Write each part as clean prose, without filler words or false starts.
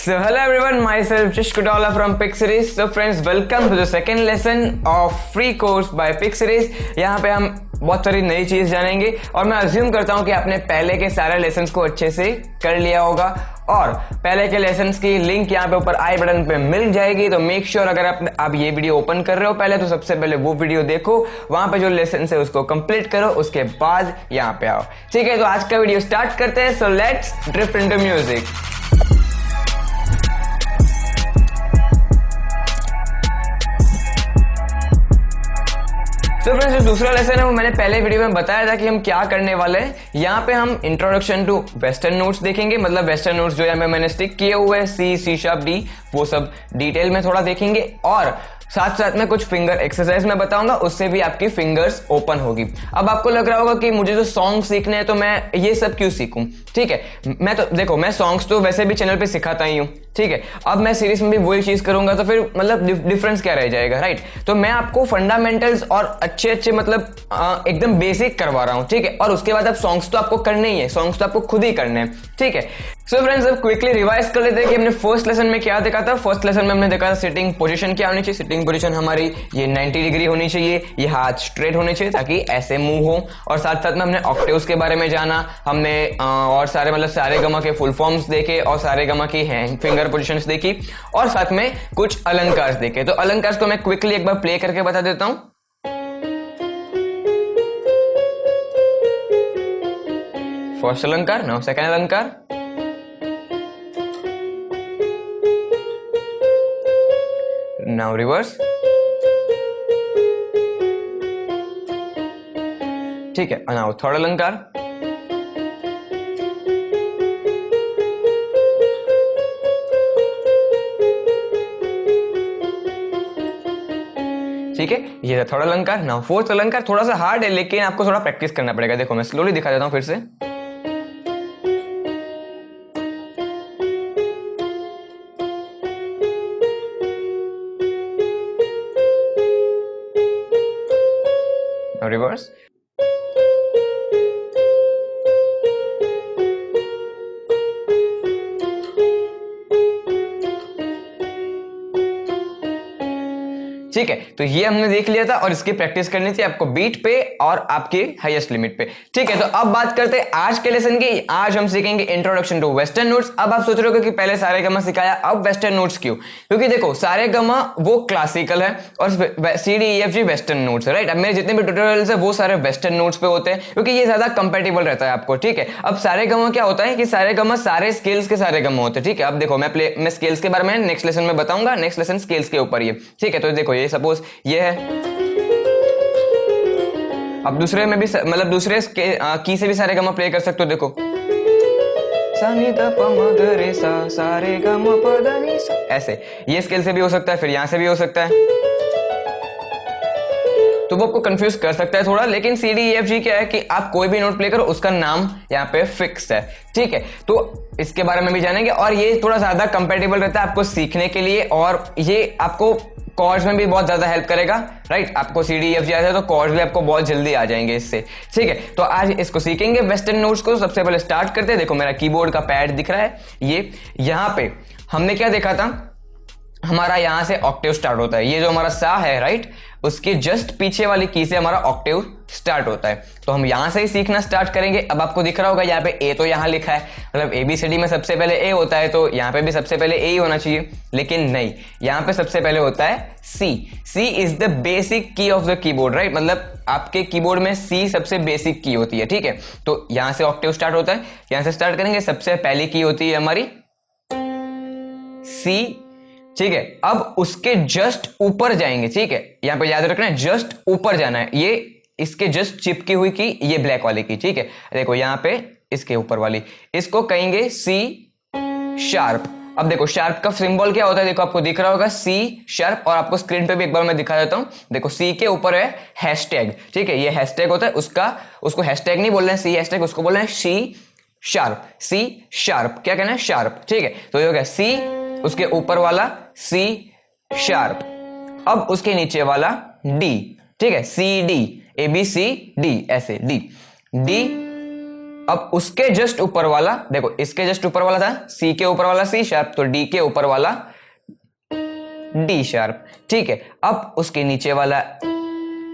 So hello everyone, myself Jish Kotola from Pick Series. So friends, welcome to the second lesson of free course by Pick Series. यहाँ पे हम बहुत सारी नई चीज जानेंगे और मैं अज्यूम करता हूँ कि आपने पहले के सारे लेसन्स को अच्छे से कर लिया होगा और पहले के लेसन्स की लिंक यहाँ पे ऊपर आई बटन पे मिल जाएगी। तो मेक श्योर अगर आप ये वीडियो ओपन कर रहे हो पहले तो सबसे पहले वो वीडियो देखो, वहां पे जो लेसन है उसको कंप्लीट करो, उसके बाद यहाँ पे आओ। ठीक है, तो आज का वीडियो स्टार्ट करते हैं। So let's drift into music. तो फ्रेंड्स, जो दूसरा लेसन है वो मैंने पहले वीडियो में बताया था कि हम क्या करने वाले हैं। यहाँ पे हम इंट्रोडक्शन टू वेस्टर्न नोट्स देखेंगे, मतलब वेस्टर्न नोट्स जो यहाँ पे मैंने स्टिक किए हुए हैं सी शार्प डी, वो सब डिटेल में थोड़ा देखेंगे और साथ साथ में कुछ फिंगर एक्सरसाइज मैं बताऊंगा, उससे भी आपकी फिंगर्स ओपन होगी। अब आपको लग रहा होगा कि मुझे जो सॉन्ग सीखने हैं तो मैं ये सब क्यों सीखूं। ठीक है, मैं तो देखो, मैं सॉन्ग्स तो वैसे भी चैनल पे सिखाता ही हूँ। ठीक है, अब मैं सीरीज में भी वही चीज करूंगा तो फिर मतलब डिफरेंस क्या रह जाएगा, राइट। तो मैं आपको फंडामेंटल्स और अच्छे मतलब एकदम बेसिक करवा रहा हूँ। ठीक है, और उसके बाद अब सॉन्ग्स तो आपको करने ही है, सॉन्ग्स तो आपको खुद ही करने हैं। ठीक है, सो फ्रेंड्स, अब क्विकली रिवाइज कर लेते हैं कि हमने फर्स्ट लेसन में क्या देखा था। फर्स्ट लेसन में हमने देखा था सिटिंग पोजीशन क्या होनी चाहिए। सिटिंग पोजीशन हमारी ये 90 डिग्री होनी चाहिए, ये हाथ स्ट्रेट होने चाहिए ताकि ऐसे मूव हो। और साथ साथ में हमने ऑक्टेव्स के बारे में जाना, हमने और सारे मतलब सारे गमा के फुल फॉर्म्स देखे और सारे गमा की हैंड फिंगर पोजीशंस देखी और साथ में कुछ अलंकार देखे। तो अलंकार को मैं क्विकली एक बार प्ले करके बता देता हूं। फर्स्ट अलंकार, नाउ सेकंड अलंकार, नाउ रिवर्स। ठीक है, नाउ थर्ड अलंकार, ठीक है, ये थर्ड अलंकार। नाउ फोर्थ अलंकार थोड़ा सा हार्ड है लेकिन आपको थोड़ा प्रैक्टिस करना पड़ेगा। देखो मैं स्लोली दिखा देता हूं फिर से। रिवर्स, ठीक है। तो ये हमने देख लिया था और इसकी प्रैक्टिस करनी थी आपको बीट पे और आपके हाईएस्ट लिमिट पे। ठीक है, तो अब बात करते हैं आज के लेसन की। आज हम सीखेंगे इंट्रोडक्शन टू वेस्टर्न नोट्स। अब आप सोच रहे हो कि पहले सारे गमा सिखाया, अब वेस्टर्न नोट्स क्यों? क्योंकि देखो, सारे गमा वो क्लासिकल है और C D E F G western notes है, राइट। अब मेरे जितने भी ट्यूटोरियल्स है वो सारे वेस्टर्न नोट्स पे होते हैं क्योंकि ये ज्यादा कंपेटेबल रहता है आपको। ठीक है, अब सारे गमा क्या होता है कि सारे गमा सारे स्केल्स के सारे गमा होते हैं। ठीक है, अब देखो मैं स्केल्स के बारे में नेक्स्ट लेसन में बताऊंगा। नेक्स्ट लेसन स्केल्स के ऊपर ही है। ठीक है, तो देखो ये सपोज ये है। अब दूसरे में भी मतलब दूसरे की से भी सारे गमा प्ले कर सकते हो। देखो सारे गमा ऐसे, ये स्केल से भी हो सकता है, फिर यहां से भी हो सकता है। तो वो आपको कंफ्यूज कर सकता है थोड़ा, लेकिन सी डी ई एफ जी क्या है कि आप कोई भी नोट प्ले करो उसका नाम यहाँ पे फिक्स है। ठीक है, तो इसके बारे में भी जानेंगे और ये थोड़ा ज्यादा कंपेटेबल रहता है आपको सीखने के लिए और ये आपको कॉर्ड्स में भी बहुत ज्यादा हेल्प करेगा, राइट। आपको सी डी एफ जी आता है तो कॉर्ड्स भी आपको बहुत जल्दी आ जाएंगे इससे। ठीक है, तो आज इसको सीखेंगे वेस्टर्न नोट्स को। सबसे पहले स्टार्ट करते हैं। देखो मेरा कीबोर्ड का पैड दिख रहा है, ये यहाँ पे हमने क्या देखा था, हमारा यहां से ऑक्टेव स्टार्ट होता है। ये जो हमारा सा है, राइट, उसके जस्ट पीछे वाली की से हमारा ऑक्टेव स्टार्ट होता है। तो हम यहां से ही सीखना स्टार्ट करेंगे। अब आपको दिख रहा होगा यहाँ पे ए तो यहां लिखा है, मतलब एबीसीडी में सबसे पहले ए होता है तो यहाँ पे भी सबसे पहले ए ही होना चाहिए, लेकिन नहीं, यहाँ पे सबसे पहले होता है सी। सी इज द बेसिक की ऑफ द कीबोर्ड, राइट। मतलब आपके कीबोर्ड में सी सबसे बेसिक की होती है। ठीक है, तो यहां से ऑक्टेव स्टार्ट होता है, यहां से स्टार्ट करेंगे। सबसे पहली की होती है हमारी सी। ठीक है, अब उसके जस्ट ऊपर जाएंगे। ठीक है, यहां पे याद रखना है जस्ट ऊपर जाना है, ये इसके जस्ट चिपकी हुई की, ये ब्लैक वाली की। ठीक है, देखो यहां पे इसके ऊपर वाली, इसको कहेंगे सी शार्प। अब देखो शार्प का सिंबल क्या होता है, देखो आपको दिख रहा होगा सी शार्प, और आपको स्क्रीन पे भी एक बार मैं दिखा देता हूं। देखो सी के ऊपर है हैशटैग। ठीक है, ये हैशटैग होता है, उसको हैशटैग नहीं बोल रहे हैं सी हैशटैग, उसको बोल रहे हैं सी शार्प। सी शार्प क्या कहना है, शार्प। ठीक है, तो ये हो गया सी, उसके ऊपर वाला सी शार्प, अब उसके नीचे वाला डी। ठीक है, C D, A B C D, ऐसे डी डी अब उसके जस्ट ऊपर वाला, देखो इसके जस्ट ऊपर वाला था सी के ऊपर वाला सी शार्प, तो डी के ऊपर वाला डी शार्प, ठीक है। अब उसके नीचे वाला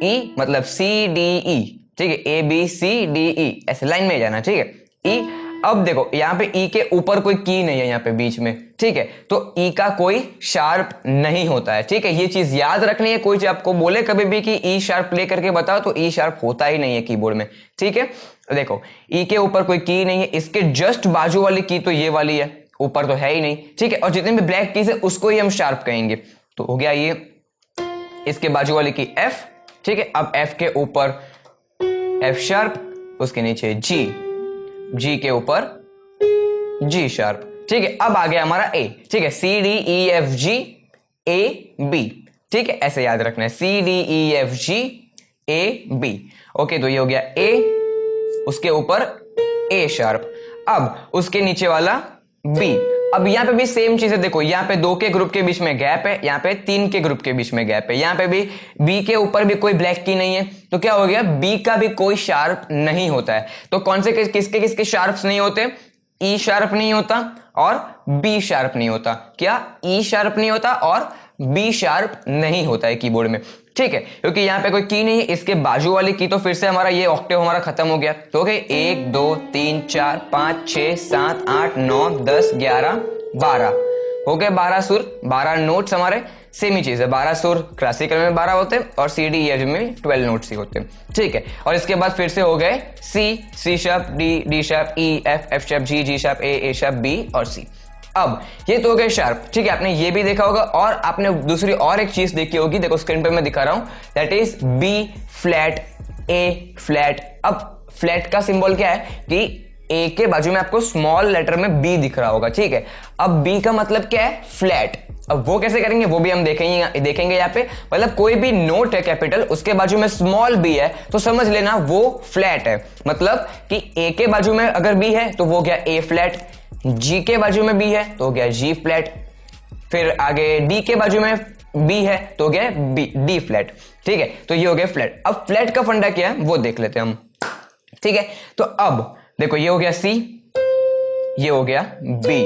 ई, मतलब सी डी ई, ठीक है, ए बी सी डी ई, ऐसे लाइन में जाना, ठीक है। ई, अब देखो यहाँ पे ई के ऊपर कोई की नहीं है यहाँ पे बीच में, ठीक है, तो ई का कोई शार्प नहीं होता है, ठीक है। ये चीज याद रखनी है, कोई आपको बोले कभी भी कि ई शार्प प्ले करके बताओ, तो ई शार्प होता ही नहीं है कीबोर्ड में, ठीक है। देखो ई के ऊपर कोई की नहीं है, इसके जस्ट बाजू वाली की तो ये वाली है, ऊपर तो है ही नहीं, ठीक है। और जितने भी ब्लैक कीज है उसको ही हम शार्प कहेंगे, तो हो गया ये इसके बाजू वाली की एफ, ठीक है। अब एफ के ऊपर एफ शार्प, उसके नीचे जी, जी के ऊपर जी शार्प, ठीक है। अब आ गया हमारा ए, ठीक है, C D E F G A B, ठीक है, ऐसे याद रखना है, C D E F G A B, okay. तो ये हो गया ए, उसके ऊपर ए शार्प, अब उसके नीचे वाला बी। अब यहाँ पे भी सेम चीज है, देखो यहाँ पे 2 के ग्रुप के बीच में गैप है, यहाँ पे 3 के ग्रुप के बीच में गैप है, यहाँ पे भी बी के ऊपर भी कोई ब्लैक की नहीं है, तो क्या हो गया, बी का भी कोई शार्प नहीं होता है। तो कौन से किसके किसके शार्प्स नहीं होते, ई शार्प नहीं होता और बी शार्प नहीं होता, क्या ई शार्प नहीं होता और बी शार्प नहीं होता है कीबोर्ड में, ठीक है, क्योंकि यहाँ पे कोई की नहीं है। इसके बाजू वाली की, तो फिर से हमारा ये ऑक्टेव हमारा खत्म हो गया, तो हो गए 1 2 3 4 5 6 7 8 9 10 11 12, हो गए 12 सुर, 12 नोट्स हमारे, सेम ही चीज है, 12 सुर क्लासिकल में 12 होते हैं और सी डी ई एफ में 12 नोट्स ही होते हैं, ठीक है। और इसके बाद फिर से हो गए C sharp D, D sharp E, F sharp G, G sharp A sharp B और सी। अब ये तो हो गए शार्प, ठीक है, आपने ये भी देखा होगा और आपने दूसरी और एक चीज देखी होगी, देखो स्क्रीन पे मैं दिखा रहा हूं, that is B flat A flat. अब फ्लैट का सिंबल क्या है कि ए के बाजू में आपको स्मॉल लेटर में बी दिख रहा होगा, ठीक है। अब बी का मतलब क्या है, फ्लैट। अब वो कैसे करेंगे वो भी हम देखेंगे यहाँ पे, मतलब कोई भी नोट है कैपिटल, उसके बाजू में स्मॉल बी है तो समझ लेना वो फ्लैट है, मतलब कि ए के बाजू में अगर बी है तो वो गया ए फ्लैट, जी के बाजू में बी है तो हो गया जी फ्लैट, फिर आगे डी के बाजू में बी है तो हो गया डी फ्लैट, ठीक है। तो ये हो गया फ्लैट। अब फ्लैट का फंडा क्या है वो देख लेते हैं हम, ठीक है। तो अब देखो ये हो गया सी, ये हो गया बी,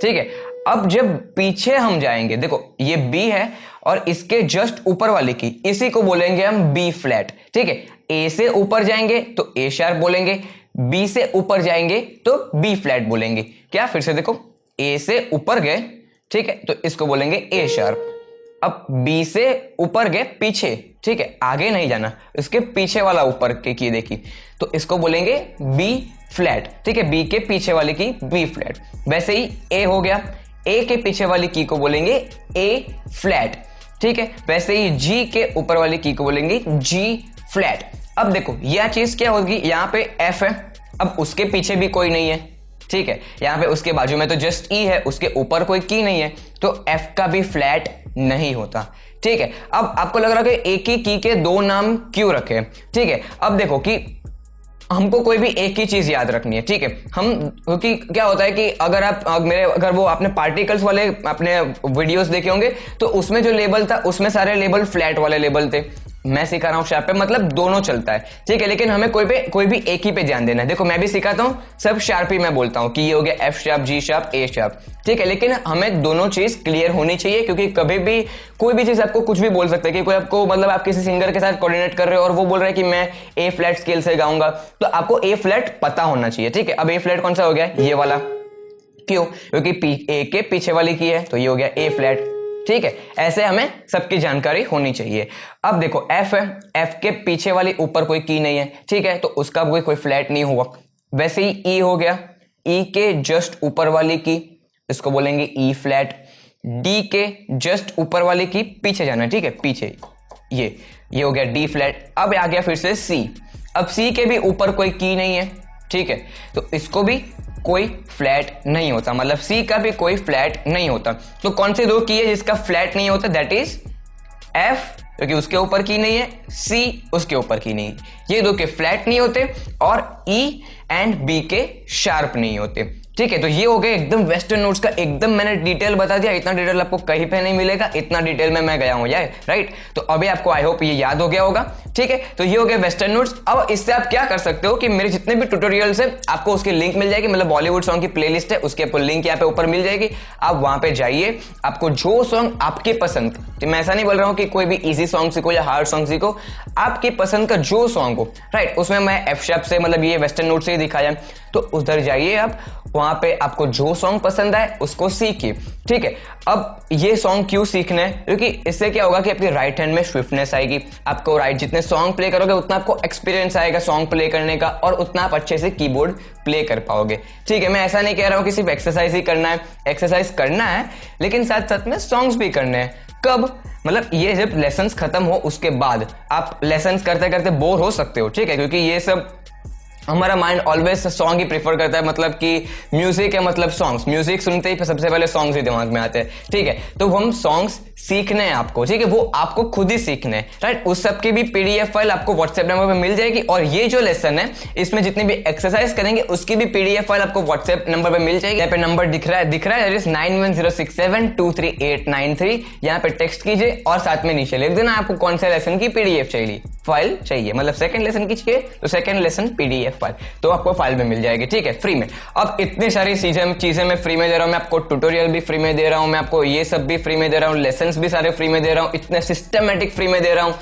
ठीक है। अब जब पीछे हम जाएंगे, देखो ये बी है और इसके जस्ट ऊपर वाली की, इसी को बोलेंगे हम बी फ्लैट, ठीक है। ए से ऊपर जाएंगे तो ए शार्प बोलेंगे, बी से ऊपर जाएंगे तो बी फ्लैट बोलेंगे, क्या फिर से देखो ए से ऊपर गए, ठीक है, तो इसको बोलेंगे ए शार्प। अब बी से ऊपर गए पीछे, ठीक है, आगे नहीं जाना, इसके पीछे वाला ऊपर के की देखी तो इसको बोलेंगे बी फ्लैट, ठीक है, बी के पीछे वाली की बी फ्लैट। वैसे ही ए हो गया, ए के पीछे वाली की को बोलेंगे ए फ्लैट, ठीक है। वैसे ही जी के ऊपर वाली की को बोलेंगे जी फ्लैट। अब देखो यह चीज क्या होगी, यहां पे एफ है, अब उसके पीछे भी कोई नहीं है, ठीक है, यहां पे उसके बाजू में तो जस्ट ई है, उसके ऊपर कोई की नहीं है, तो एफ का भी फ्लैट नहीं होता, ठीक है। अब आपको लग रहा है कि एक ही की के 2 नाम क्यों रखे, ठीक है। अब देखो कि हमको कोई भी एक ही चीज याद रखनी है, ठीक है। हम क्योंकि क्या होता है कि अगर वो आपने पार्टिकल्स वाले अपने वीडियोस देखे होंगे तो उसमें जो लेबल था उसमें सारे लेबल फ्लैट वाले लेबल थे, मैं सिखा रहा हूं शार्प पे, मतलब दोनों चलता है, ठीक है। लेकिन हमें कोई भी एक ही पे ध्यान देना है। देखो मैं भी सिखाता हूं, सब शार्प ही मैं बोलता हूं कि ये हो गया F sharp, ji sharp, A sharp, ठीक है। लेकिन हमें दोनों चीज क्लियर होनी चाहिए, क्योंकि कभी भी कोई भी चीज आपको कुछ भी बोल सकता है कि कोई आपको, मतलब आप किसी सिंगर के साथ कोऑर्डिनेट कर रहे हो और वो बोल रहा है कि मैं ए फ्लैट स्केल से गाऊंगा, तो आपको ए फ्लैट पता होना चाहिए, ठीक है। अब ए फ्लैट कौन सा हो गया, ये वाला, क्यों, क्योंकि ए के पीछे वाली की है तो ये हो गया ए फ्लैट, ठीक है। ऐसे हमें सबकी जानकारी होनी चाहिए। अब देखो एफ है, एफ के पीछे वाली ऊपर कोई की नहीं है, ठीक है, तो उसका कोई फ्लैट नहीं हुआ। वैसे ही ई हो गया, ई के जस्ट ऊपर वाली की, इसको बोलेंगे ई फ्लैट, डी के जस्ट ऊपर वाली की पीछे जाना, ठीक है, पीछे, ये हो गया डी फ्लैट। अब आ गया फिर से सी, अब सी के भी ऊपर कोई की नहीं है, ठीक है, तो इसको भी कोई फ्लैट नहीं होता, मतलब सी का भी कोई फ्लैट नहीं होता। तो कौन से 2 की है जिसका फ्लैट नहीं होता, दैट इज एफ, क्योंकि उसके ऊपर की नहीं है, सी उसके ऊपर की नहीं, ये दो के फ्लैट नहीं होते और ई एंड बी के शार्प नहीं होते। ठीक है, तो ये हो गया एकदम वेस्टर्न नोट्स का, एकदम मैंने डिटेल बता दिया। इतना डिटेल आपको कहीं पे नहीं मिलेगा, इतना डिटेल में मैं गया हूं यार, राइट। तो अभी आपको आई होप ये याद हो गया होगा। ठीक है, तो ये हो गया वेस्टर्न नोट्स। अब इससे आप क्या कर सकते हो कि मेरे जितने भी ट्यूटोरियल्स है आपको उसकी लिंक मिल जाएगी, मतलब बॉलीवुड सॉन्ग की प्लेलिस्ट है, उसके आपको लिंक यहाँ पे ऊपर मिल जाएगी। आप वहां पे जाइए, आपको जो सॉन्ग आपके पसंद, तो मैं ऐसा नहीं बोल रहा हूँ कि कोई भी इजी सॉन्ग सीखो या हार्ड सॉन्ग सीखो, आपकी पसंद का जो सॉन्ग हो, राइट। उसमें मैं एफ शार्प से, मतलब ये वेस्टर्न नोट से ही दिखाया, तो उधर जाइए आप, वहां पे आपको जो सॉन्ग पसंद आए उसको सीखिए। ठीक है, अब ये सॉन्ग क्यों सीखना है, क्योंकि इससे क्या होगा कि आपकी राइट हैंड में स्विफ्टनेस आएगी। आपको राइट जितने सॉन्ग प्ले करोगे उतना आपको एक्सपीरियंस आएगा सॉन्ग प्ले करने का, और उतना आप अच्छे से कीबोर्ड प्ले कर पाओगे। ठीक है, मैं ऐसा नहीं कह रहा हूं कि सिर्फ एक्सरसाइज ही करना है, एक्सरसाइज करना है लेकिन साथ साथ में सॉन्ग्स भी करने हैं। कब, मतलब ये जब लेसन्स खत्म हो उसके बाद आप लेसन्स करते करते बोर हो सकते हो। ठीक है, क्योंकि ये सब हमारा माइंड ऑलवेज सॉन्ग ही प्रेफर करता है, मतलब कि म्यूजिक है मतलब सॉन्ग्स, म्यूजिक सुनते ही सबसे पहले सॉन्ग्स ही दिमाग में आते हैं। ठीक है, तो हम सॉन्ग्स सीखने हैं आपको, ठीक है, वो आपको खुद ही सीखने हैं, राइट। उस सब की भी पीडीएफ फाइल आपको व्हाट्सएप नंबर पे मिल जाएगी, और ये जो लेसन है इसमें जितनी भी एक्सरसाइज करेंगे उसकी भी पीडीएफ फाइल आपको व्हाट्सएप नंबर पे मिल जाएगी। यहाँ पे नंबर दिख रहा है 9106723893। यहाँ पे टेक्स्ट कीजिए और साथ में नीचे लिख देना आपको कौन से लेसन की पीडीएफ चाहिए, फाइल चाहिए, मतलब सेकंड लेसन की चाहिए तो सेकंड लेसन पीडीएफ फाइल, तो आपको फाइल में मिल जाएगी। ठीक है, फ्री में। अब इतनी सारी चीजें मैं फ्री में दे रहा हूं, मैं आपको ट्यूटोरियल भी फ्री में दे रहा हूं, मैं आपको ये सब भी फ्री में दे रहा हूं, लेसन्स भी सारे फ्री में दे रहा हूं, इतने सिस्टमेटिक फ्री में दे रहा हूं।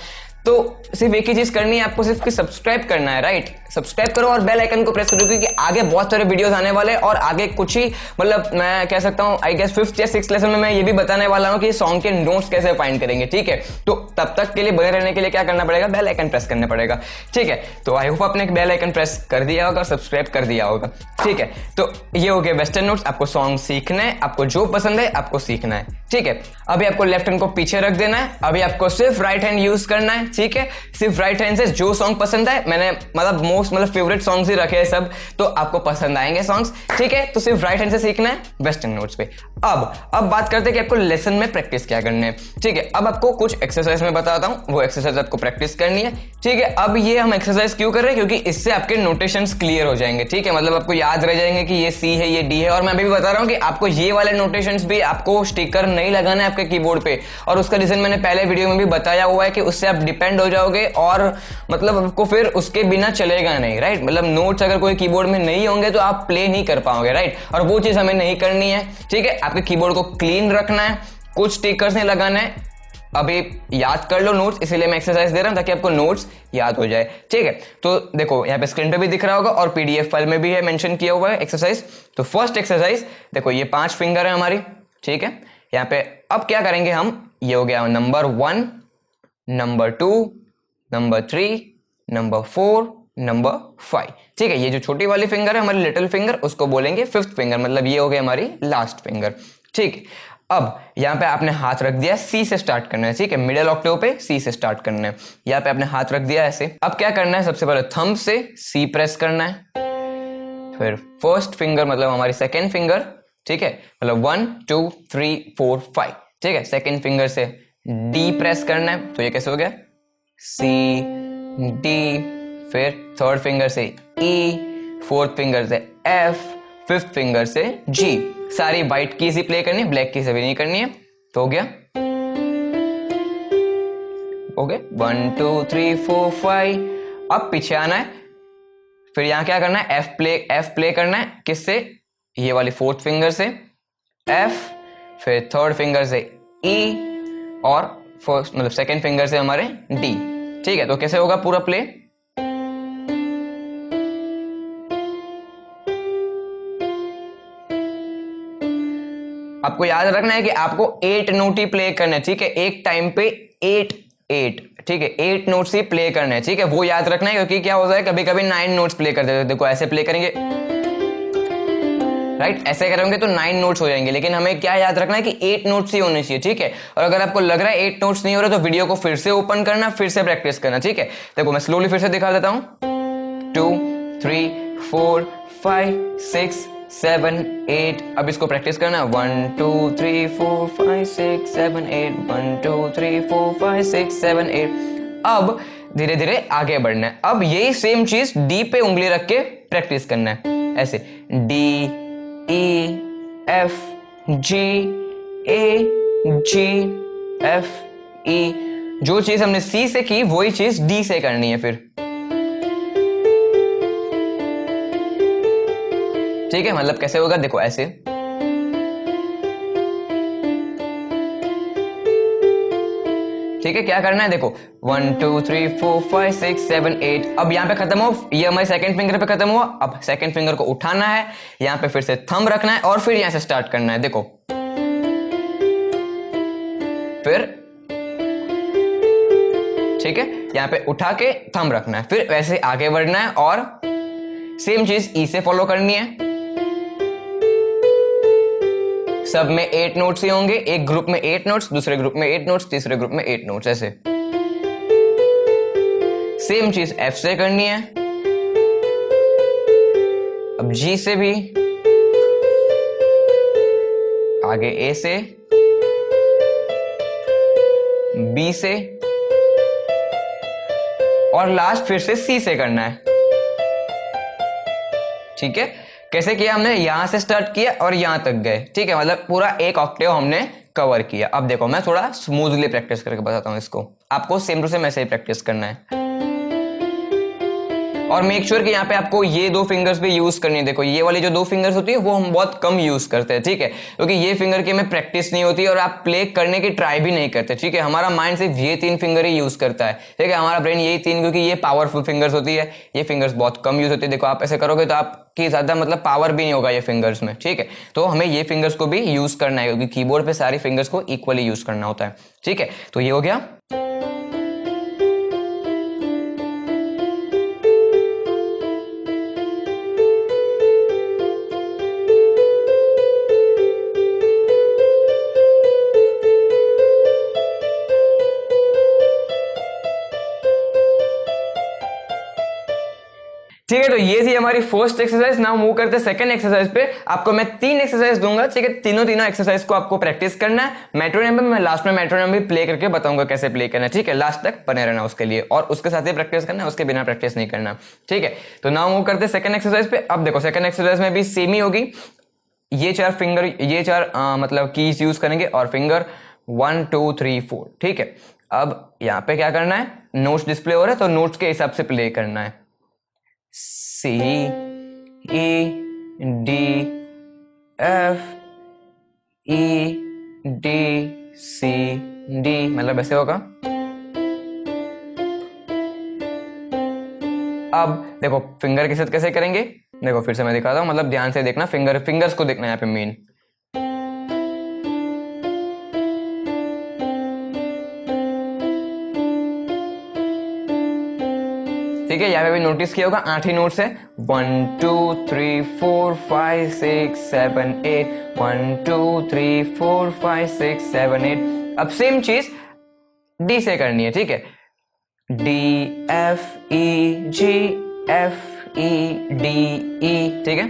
तो सिर्फ एक ही चीज करनी है आपको, सिर्फ कि सब्सक्राइब करना है, राइट। सब्सक्राइब करो और बेल आइकन को प्रेस करो, क्योंकि आगे बहुत सारे वीडियोस आने वाले हैं, और आगे कुछ ही, मतलब मैं कह सकता हूं आई गेस 5th या 6th लेसन में मैं ये भी बताने वाला हूं कि सॉन्ग के नोट्स कैसे फाइंड करेंगे। ठीक है, तो तब तक के लिए बने रहने के लिए क्या करना पड़ेगा, बेल आइकन प्रेस करना पड़ेगा। ठीक है, तो आई होप आपने बेल आइकन प्रेस कर दिया होगा, सब्सक्राइब कर दिया होगा। ठीक है, तो ये हो गया वेस्टर्न नोट्स। आपको सॉन्ग सीखना है, आपको जो पसंद है आपको सीखना है। ठीक है, अभी आपको लेफ्ट हैंड को पीछे रख देना है, अभी आपको सिर्फ राइट हैंड यूज करना है। ठीक है, सिर्फ राइट हैंड से जो सॉन्ग पसंद है, मैंने मतलब फेवरेट सॉन्ग्स ही रखे हैं सब, तो आपको पसंद आएंगे सॉन्ग्स। ठीक है, तो सिर्फ राइट हैंड से सीखना है वेस्टर्न नोट्स पे। अब बात करते हैं कि आपको लेसन में प्रैक्टिस क्या करनी है। ठीक है, अब आपको कुछ एक्सरसाइज में बताता हूं, वो एक्सरसाइज आपको प्रैक्टिस करनी है। ठीक है, अब ये हम एक्सरसाइज क्यों कर रहे हैं, क्योंकि इससे आपके नोटेशंस क्लियर हो जाएंगे। ठीक है, मतलब आपको याद रह जाएंगे कि ये सी है, ये डी है। और मैं अभी भी बता रहा हूं कि आपको ये वाले नोटेशंस भी आपको स्टिकर नहीं लगाना है आपके कीबोर्ड पे, और उसका रीजन मैंने पहले वीडियो में भी बताया हुआ है कि उससे आप डिपेंड हो जाओगे, और मतलब आपको फिर उसके बिना चलेगा नहीं, राइट। मतलब नोट्स अगर कोई कीबोर्ड में नहीं होंगे तो आप प्ले नहीं कर पाओगे, राइट। और वो चीज हमें नहीं करनी है। ठीक है, आपके कीबोर्ड को क्लीन रखना है, कुछ स्टिकर्स नहीं लगाना है। अभी याद कर लो नोट्स, इसीलिए मैं एक्सरसाइज दे रहा हूं ताकि आपको नोट्स याद हो जाए। ठीक है, तो देखो यहाँ पे स्क्रीन पे भी दिख रहा होगा और पीडीएफ फाइल में भी है मेंशन किया हुआ है एक्सरसाइज। तो फर्स्ट एक्सरसाइज देखो, ये 5 फिंगर है हमारी। ठीक है, यहाँ पे अब क्या करेंगे हम, ये हो गया number 1, number 2, number 3, number 4, number 5। ठीक है, ये जो छोटी वाली फिंगर है हमारी लिटिल फिंगर, उसको बोलेंगे 5th फिंगर, मतलब ये हो गई हमारी लास्ट फिंगर। ठीक, अब यहाँ पे आपने हाथ रख दिया, सी से स्टार्ट करना है। ठीक है, मिडिल ऑक्टेव पे सी से स्टार्ट करना है। यहाँ पे आपने हाथ रख दिया ऐसे। अब क्या करना है, सबसे पहले थंब से सी प्रेस करना है, फिर फर्स्ट फिंगर मतलब हमारी सेकेंड फिंगर, ठीक है, मतलब 1 2 3 4 5। ठीक है, सेकेंड फिंगर से डी प्रेस करना है, तो ये कैसे हो गया, सी डी, फिर थर्ड फिंगर से ई, फोर्थ फिंगर से एफ, फिफ्थ फिंगर से जी। सारी व्हाइट कीज ही प्ले करनी है, ब्लैक कीज अभी नहीं करनी है। तो हो गया, ओके 1 2 3 4 5। अब पीछे आना है, फिर यहां क्या करना है, एफ प्ले करना है, किससे, ये वाली फोर्थ फिंगर से एफ, फिर थर्ड फिंगर से ई, और फर्स्ट मतलब सेकेंड फिंगर से हमारे डी। ठीक है, तो कैसे होगा पूरा प्ले, आपको याद रखना है कि आपको 8 नोट ही प्ले करना है। ठीक है, एक टाइम पे 8 ठीक है, 8 नोट्स ही प्ले करने हैं। ठीक है, वो याद रखना है, क्योंकि क्या होता है कभी कभी 9 नोट्स प्ले करते हैं। देखो ऐसे प्ले करेंगे, राइट, ऐसे करेंगे तो 9 नोट्स हो जाएंगे, लेकिन हमें क्या याद रखना है कि 8 नोट्स ही होने चाहिए। ठीक है, और अगर आपको लग रहा है 8 नोट्स नहीं हो रहा तो वीडियो को फिर से ओपन करना, फिर से प्रैक्टिस करना। ठीक है, देखो मैं स्लोली फिर से दिखा देता हूं, 2 3 4 5 6 7 8। अब इसको प्रैक्टिस करना, 1 2 3 4 5 6 7 8, 1 2 3 4 5 6 7 8। अब धीरे धीरे आगे बढ़ना है। अब यही सेम चीज डी पे उंगली रख के प्रैक्टिस करना है, ऐसे डी ई एफ जी ए जी एफ ई। जो चीज हमने सी से की वही चीज डी से करनी है फिर, ठीक है। मतलब कैसे होगा, देखो ऐसे, ठीक है। क्या करना है, देखो 1 2 3 4 5 6 7 8। अब यहाँ पे खत्म हो, ये हमारे सेकंड फिंगर पे खत्म हुआ। अब सेकंड फिंगर को उठाना है, यहाँ पे फिर से थंब रखना है और फिर यहाँ से स्टार्ट करना है। देखो फिर, ठीक है, यहाँ पे उठा के थंब रखना है, फिर वैसे आगे बढ़ना है और सेम चीज ई से फॉलो करनी है। सब में 8 नोट्स ही होंगे, एक ग्रुप में 8 नोट्स, दूसरे ग्रुप में 8 नोट्स, तीसरे ग्रुप में 8 नोट्स, ऐसे। सेम चीज एफ से करनी है। अब जी से भी, आगे ए से, बी से और लास्ट फिर से सी से करना है, ठीक है। कैसे किया हमने, यहां से स्टार्ट किया और यहां तक गए, ठीक है। मतलब पूरा एक ऑक्टेव हमने कवर किया। अब देखो मैं थोड़ा स्मूथली प्रैक्टिस करके बताता हूं इसको, आपको सेम टू सेम ऐसे ही प्रैक्टिस करना है। और मेक श्योर कि यहाँ पे आपको ये 2 फिंगर्स भी यूज करनी है। देखो ये वाली जो 2 फिंगर्स होती है वो हम बहुत कम यूज करते हैं, ठीक है, क्योंकि ये फिंगर की हमें प्रैक्टिस नहीं होती और आप प्ले करने की ट्राई भी नहीं करते, ठीक है। हमारा माइंड सिर्फ ये 3 फिंगर ही यूज करता है, ठीक है। हमारा ब्रेन यही 3, क्योंकि ये पावरफुल फिंगर्स होती है, ये फिंगर्स बहुत कम यूज होती है। देखो आप ऐसे करोगे तो आपकी ज्यादा मतलब पावर भी नहीं होगा ये फिंगर्स में, ठीक है। तो हमें ये फिंगर्स को भी यूज करना है, क्योंकि कीबोर्ड पे सारी फिंगर्स को इक्वली यूज करना होता है, ठीक है। तो ये हो गया। ठीक है, तो ये थी हमारी फर्स्ट एक्सरसाइज। नाउ मूव करते हैं सेकंड एक्सरसाइज पे। आपको मैं 3 एक्सरसाइज दूंगा, ठीक है। तीनों एक्सरसाइज को आपको प्रैक्टिस करना है। मेट्रोनोम में मैं लास्ट में मेट्रोनोम भी प्ले करके बताऊंगा कैसे प्ले करना है, ठीक है। लास्ट तक बने रहना उसके लिए, और उसके साथ ही प्रैक्टिस करना है, उसके बिना प्रैक्टिस नहीं करना, ठीक है। तो नाउ मूव करते हैं सेकंड एक्सरसाइज पे। अब देखो सेकंड एक्सरसाइज में भी सेम ही होगी। ये 4 फिंगर, ये 4 मतलब कीज यूज करेंगे और फिंगर 1 2 3 4, ठीक है। अब यहाँ पे क्या करना है, नोट्स डिस्प्ले हो रहा है तो नोट्स के हिसाब से प्ले करना है। C E D F E D C D, मतलब ऐसे होगा। अब देखो फिंगर के साथ कैसे करेंगे, देखो फिर से मैं दिखाता हूं, मतलब ध्यान से देखना, फिंगर्स को देखना यहाँ पे मेन। ठीक है, यहाँ पे भी नोटिस किया होगा 8 ही नोट्स है। 1 2 3 4 5 6 7 8, 1 2 3 4 5 6 7 8। अब सेम चीज डी से करनी है, ठीक है। डी एफ ई जी एफ ई डी ई, ठीक है।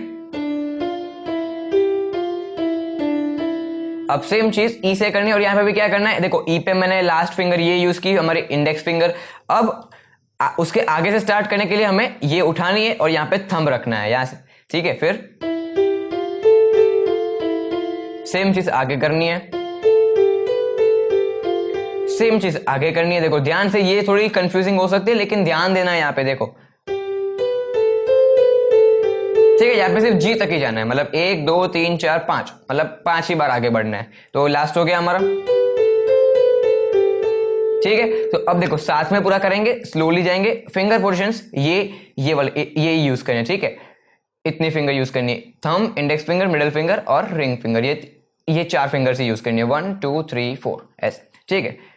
अब सेम चीज ई से करनी है और यहाँ पे भी क्या करना है, देखो ई पे मैंने लास्ट फिंगर ये यूज की, हमारी इंडेक्स फिंगर। अब उसके आगे से स्टार्ट करने के लिए हमें ये उठानी है और यहाँ पे थंब रखना है यहाँ से, ठीक है। फिर सेम चीज आगे करनी है, सेम चीज आगे करनी है। देखो ध्यान से, ये थोड़ी कंफ्यूजिंग हो सकती है लेकिन ध्यान देना है यहाँ पे, देखो ठीक है। यहाँ पे सिर्फ जी तक ही जाना है, मतलब 1 2 3 4 5, मतलब 5 ही बार आगे बढ़ना है। तो लास्ट हो गया हमारा, ठीक है। तो अब देखो साथ में पूरा करेंगे, स्लोली जाएंगे। फिंगर पोजिशंस ये वाले ये यूज करने, ठीक है। इतनी फिंगर यूज करनी है, thumb, index finger, middle finger और रिंग फिंगर, ये 4 फिंगर से यूज करनी है। 1 2 3 4 ऐसे, ठीक है।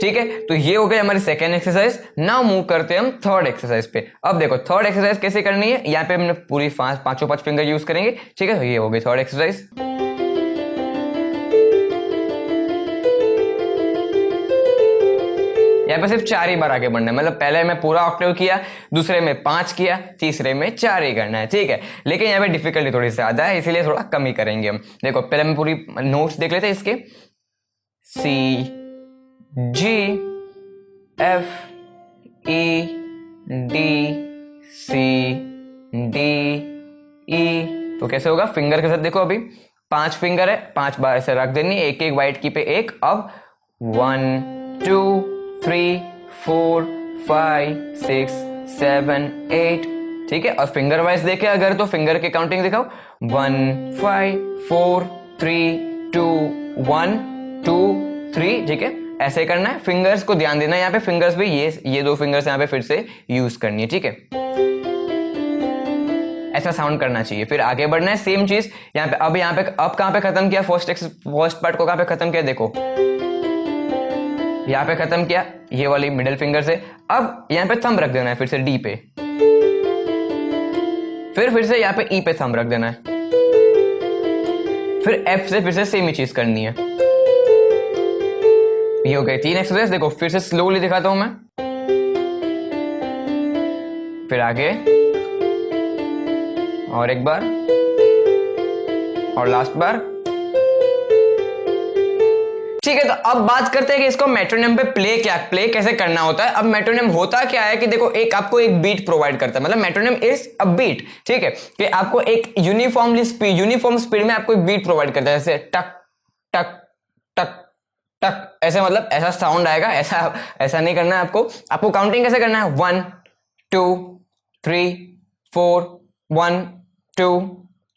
ठीक है, तो ये हो गई हमारी सेकेंड एक्सरसाइज। नाउ मूव करते हैं हम थर्ड एक्सरसाइज पे। अब देखो थर्ड एक्सरसाइज कैसे करनी है, यहाँ पे हमने पूरी पांचों 5 फिंगर यूज करेंगे, ठीक है। तो ये हो गई थर्ड एक्सरसाइज। यहाँ पे सिर्फ 4 ही बार आगे बढ़ना है, मतलब पहले में पूरा ऑक्टेव किया, दूसरे में 5 किया, तीसरे में 4 ही करना है, ठीक है। लेकिन यहाँ पे डिफिकल्टी थोड़ी ज्यादा है, इसीलिए थोड़ा कम ही करेंगे हम। देखो पहले मैं पूरी नोट्स देख लेते हैं इसके। C G F E D C D E। तो कैसे होगा, फिंगर के साथ देखो, अभी 5 फिंगर है, 5 बार ऐसे रख देनी, एक एक वाइट की पे एक। अब 1 2 3 4 5 6 7 8, ठीक है। और फिंगर वाइज देखे अगर तो फिंगर की काउंटिंग दिखाओ, 1 5 4 3 2 1 2 3, ठीक है। ऐसे करना है, फिंगर्स को ध्यान देना है यहाँ पे, फिंगर्स भी ये 2 फिंगर्स यहाँ पे फिर से यूज करनी है, ठीक है। ऐसा साउंड करना चाहिए, फिर आगे बढ़ना है, सेम चीज यहाँ पे। अब कहां पे खत्म किया, फर्स्ट पार्ट को कहां पे खत्म किया, देखो यहाँ पे खत्म किया ये वाली मिडिल फिंगर से। अब यहाँ पे थंब रख देना है फिर से डी पे, फिर से यहाँ पे ई पे थंब रख देना है, फिर एफ से फिर से सेम ही चीज करनी है। ये हो गए 3 एक्सरसाइज। देखो फिर से स्लोली दिखाता हूं मैं, फिर आगे और एक बार और लास्ट बार, ठीक है। तो अब बात करते हैं कि इसको मेट्रोनोम पे प्ले कैसे करना होता है। अब मेट्रोनोम होता क्या है कि देखो आपको एक बीट प्रोवाइड करता है, मतलब मेट्रोनोम इज अ बीट, ठीक है, कि आपको एक यूनिफॉर्म स्पीड में आपको एक बीट प्रोवाइड करता है, जैसे टक टक टक टक, ऐसे मतलब ऐसा साउंड आएगा। ऐसा नहीं करना है आपको काउंटिंग कैसे करना है, 1 2 3 4 1 2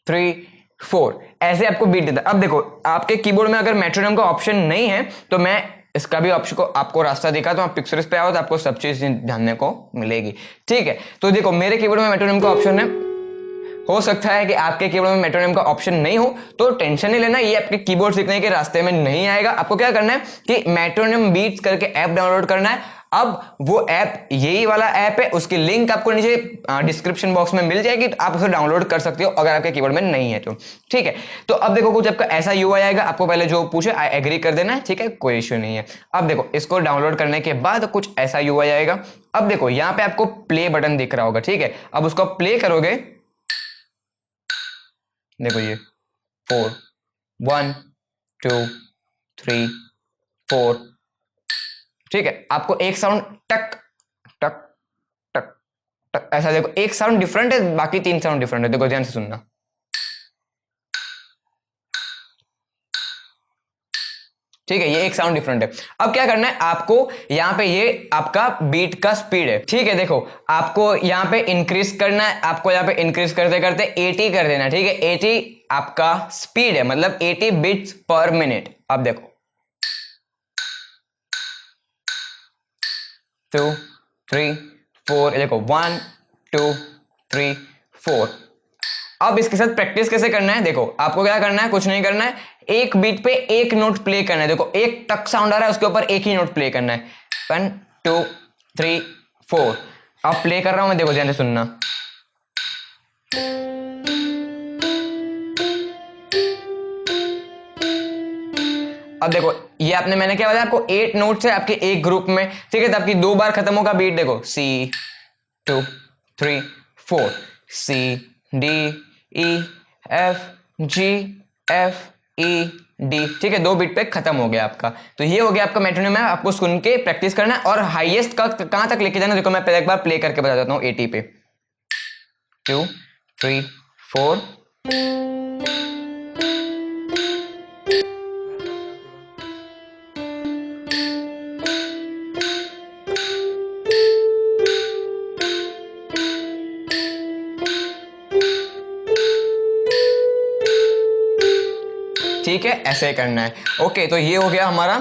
3 4, ऐसे आपको बीट देता है। अब देखो आपके कीबोर्ड में अगर मेट्रोनोम का ऑप्शन नहीं है तो मैं इसका भी ऑप्शन को आपको रास्ता दिखा, तो आप पिक्चर्स पे आओ तो आपको सब चीज जानने को मिलेगी, ठीक है। तो देखो मेरे कीबोर्ड में मेट्रोनोम का ऑप्शन है, हो सकता है कि आपके कीबोर्ड में मेट्रोनोम का ऑप्शन नहीं हो, तो टेंशन नहीं लेना, ये आपके कीबोर्ड सीखने के रास्ते में नहीं आएगा। आपको क्या करना है कि मेट्रोनोम बीट्स करके ऐप डाउनलोड करना है। अब वो ऐप यही वाला ऐप है, उसकी लिंक आपको नीचे डिस्क्रिप्शन बॉक्स में मिल जाएगी, तो आप उसे डाउनलोड कर सकते हो अगर आपके कीबोर्ड में नहीं है तो, ठीक है। तो अब देखो कुछ आपका ऐसा यूआई आएगा, आपको पहले जो पूछे आई एग्री कर देना है, ठीक है, कोई इश्यू नहीं है। अब देखो इसको डाउनलोड करने के बाद कुछ ऐसा यूआई आएगा। अब देखो यहाँ पे आपको प्ले बटन दिख रहा होगा, ठीक है। अब उसको प्ले करोगे, देखो ये 4 1 2 3 4, ठीक है। आपको एक साउंड टक टक टक टक ऐसा, देखो एक साउंड डिफरेंट है, बाकी 3 साउंड डिफरेंट है, देखो ध्यान से सुनना, ठीक है, ये एक साउंड डिफरेंट है। अब क्या करना है आपको, यहाँ पे ये आपका बीट का स्पीड है, ठीक है। देखो आपको यहाँ पे इंक्रीज करना है, आपको यहाँ पे इंक्रीज करते करते 80 कर देना, ठीक है। 80 आपका स्पीड है, मतलब 80 बीट्स पर मिनट। अब देखो 2 3 4, देखो 1 2 3 4। अब इसके साथ प्रैक्टिस कैसे करना है, देखो आपको क्या करना है, कुछ नहीं करना है, एक बीट पे एक नोट प्ले करना है। देखो एक टक साउंड आ रहा है, उसके ऊपर एक ही नोट प्ले करना है, 1 2 3 4। अब प्ले कर रहा हूं मैं, देखो ध्यान से सुनना, अब देखो ये मैंने क्या बताया आपको, 8 नोट्स है आपके एक ग्रुप में, ठीक है। तो आपकी 2 बार खत्म होगा बीट, देखो C 2 3 4 C D E F G F E D, ठीक है। 2 बीट पे खत्म हो गया आपका। तो ये हो गया आपका मेट्रोनोम है, आपको सुन के प्रैक्टिस करना है और हाईएस्ट का कहां तक लेके जाना, देखो मैं पहले एक बार प्ले करके बता देता हूं, 80 पे 2 3 4। ठीक है, ऐसे करना है। ओके, तो ये हो गया हमारा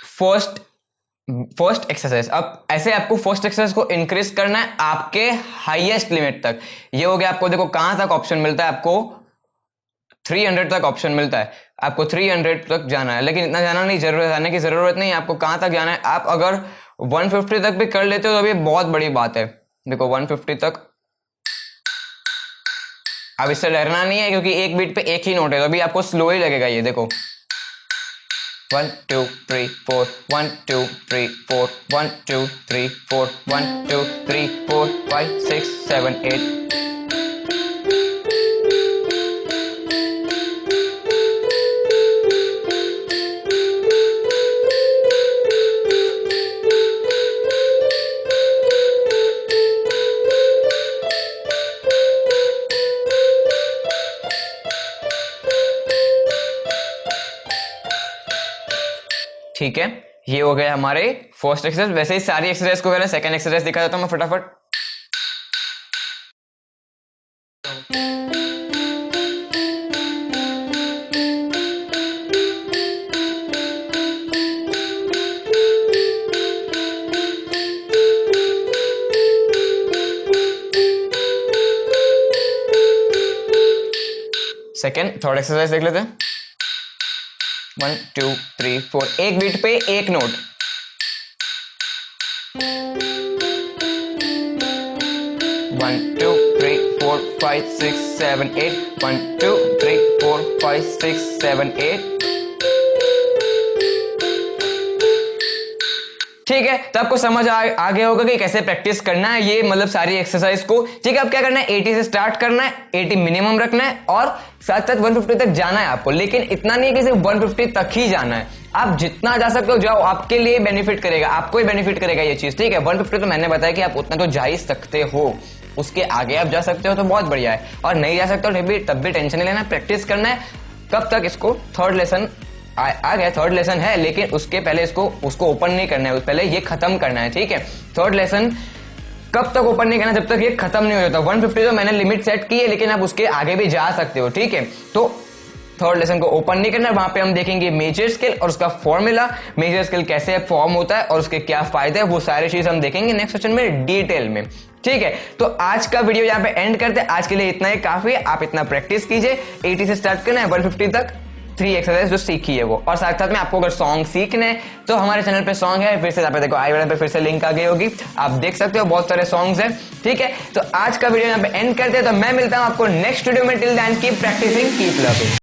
फर्स्ट एक्सरसाइज। अब ऐसे आपको फर्स्ट एक्सरसाइज को इंक्रीज करना है आपके हाईएस्ट लिमिट तक। ये हो गया, आपको देखो कहां तक ऑप्शन मिलता है, आपको 300 तक ऑप्शन मिलता है, आपको 300 तक जाना है। लेकिन इतना जाने की जरूरत नहीं है, आपको कहां तक जाना है। आप अगर 150 तक भी कर लेते हो तो अभी बहुत बड़ी बात है। देखो 150 तक, अब इससे डरना नहीं है क्योंकि एक बीट पे एक ही नोट है, तो अभी आपको स्लो ही लगेगा। ये देखो 1 2 3 4 1 2 3 4 1 2 3 4 1 2 3 4 5 6 7 8 ठीक है, ये हो गया हमारे फर्स्ट एक्सरसाइज। वैसे ही सारी एक्सरसाइज को पहले सेकंड एक्सरसाइज दिखा देता हूं मैं फटाफट। थर्ड एक्सरसाइज देख लेते हैं। 1 2 3 4 एक बीट पे एक नोट। 1 2 3 4 5 6 7 8 1 2 3 4 5 6 7 8 ठीक है, तो आपको समझ आ गया होगा कि कैसे प्रैक्टिस करना है ये मतलब सारी एक्सरसाइज को। ठीक है, अब क्या करना है, 80 से स्टार्ट करना है, 80 मिनिमम रखना है और साथ साथ 150 तक जाना है आपको। लेकिन इतना नहीं है कि सिर्फ 150 तक ही जाना है, आप जितना जा सकते हो जाओ, आपके लिए बेनिफिट करेगा, आपको ही बेनिफिट करेगा ये चीज। ठीक है, 150 तो मैंने बताया कि आप उतना तो जा ही सकते हो, उसके आगे आप जा सकते हो तो बहुत बढ़िया है, और नहीं जा सकते हो तब भी टेंशन नहीं लेना, प्रैक्टिस करना है। कब तक, इसको थर्ड लेसन आ गया, थर्ड लेसन है, लेकिन उसके पहले उसको ओपन नहीं करना है, पहले ये खत्म करना है। ठीक है, थर्ड लेसन कब तक ओपन नहीं करना, जब तक ये खत्म नहीं हो जाता। 150 तो मैंने लिमिट सेट की है, लेकिन आप उसके आगे भी जा सकते हो। ठीक है, तो थर्ड लेसन को ओपन नहीं करना, वहां पे हम देखेंगे मेजर स्केल और उसका फॉर्मूला, मेजर स्केल कैसे फॉर्म होता है और उसके क्या फायदे हैं, वो सारे चीज हम देखेंगे नेक्स्ट सेशन में डिटेल में। ठीक है, तो आज का वीडियो यहाँ पे एंड करते हैं। आज के लिए इतना ही काफी है, आप इतना प्रैक्टिस कीजिए। 80 से स्टार्ट करना है, 150 तक 3 एक्सरसाइज जो सीखी है वो, और साथ साथ में आपको अगर सॉन्ग सीखने हैं तो हमारे चैनल पे सॉन्ग है, फिर से यहाँ पे देखो आई बटन पे फिर से लिंक आ गई होगी, आप देख सकते हो, बहुत सारे सॉन्ग्स हैं। ठीक है, तो आज का वीडियो यहाँ पे एंड करते हैं, तो मैं मिलता हूँ आपको नेक्स्ट वीडियो में। Till then keep practising, keep learning.